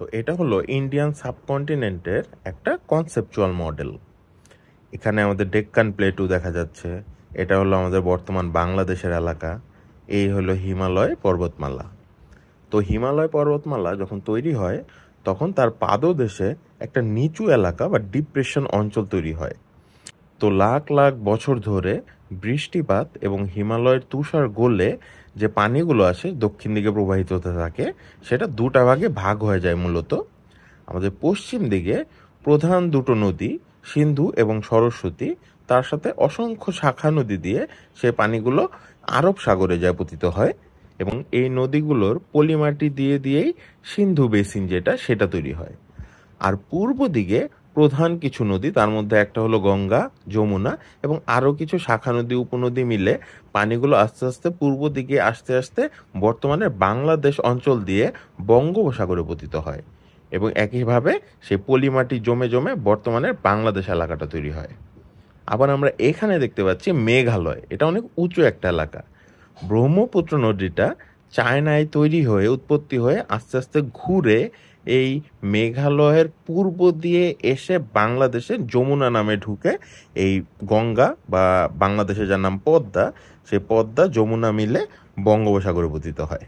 তো এটা হলো ইন্ডিয়ান সাবকন্টিনেন্টের একটা কনসেপচুয়াল মডেল। এখানে আমাদের ডেক্কান প্লেটু দেখা যাচ্ছে। এটা হলো আমাদের বর্তমান বাংলাদেশের এলাকা। এই হলো হিমালয় পর্বতমালা। তো হিমালয় পর্বতমালা যখন তৈরি হয় তখন তার পাদদেশে একটা নিচু এলাকা বা ডিপ্রেশন অঞ্চল তৈরি হয়। তো লাখ লাখ বছর ধরে বৃষ্টিপাত এবং হিমালয়ের তুষার গলে যে পানিগুলো আসে দক্ষিণ দিকে প্রবাহিত হতে থাকে, সেটা দুটা ভাগে ভাগ হয়ে যায় মূলত। আমাদের পশ্চিম দিকে প্রধান দুটো নদী সিন্ধু এবং সরস্বতী, তার সাথে অসংখ্য শাখা নদী দিয়ে সে পানিগুলো আরব সাগরে যায় পতিত হয়, এবং এই নদীগুলোর পলিমাটি দিয়ে দিয়েই সিন্ধু বেসিন সেটা তৈরি হয়। আর পূর্ব দিকে প্রধান কিছু নদী, তার মধ্যে একটা হলো গঙ্গা, যমুনা এবং আরও কিছু শাখা নদী উপনদী মিলে পানিগুলো আস্তে আস্তে পূর্ব দিকে আস্তে আস্তে বর্তমানে বাংলাদেশ অঞ্চল দিয়ে বঙ্গোপসাগরে পতিত হয়, এবং একইভাবে সেই পলিমাটি জমে জমে বর্তমানের বাংলাদেশ এলাকাটা তৈরি হয়। আবার আমরা এখানে দেখতে পাচ্ছি মেঘালয়, এটা অনেক উঁচু একটা এলাকা। ব্রহ্মপুত্র নদীটা চায়নায় তৈরি হয়ে উৎপত্তি হয়ে আস্তে আস্তে ঘুরে এই মেঘালয়ের পূর্ব দিয়ে এসে বাংলাদেশে যমুনা নামে ঢুকে এই গঙ্গা বা বাংলাদেশে যার নাম পদ্মা, সেই পদ্মা যমুনা মিলে বঙ্গোপসাগরে পতিত হয়।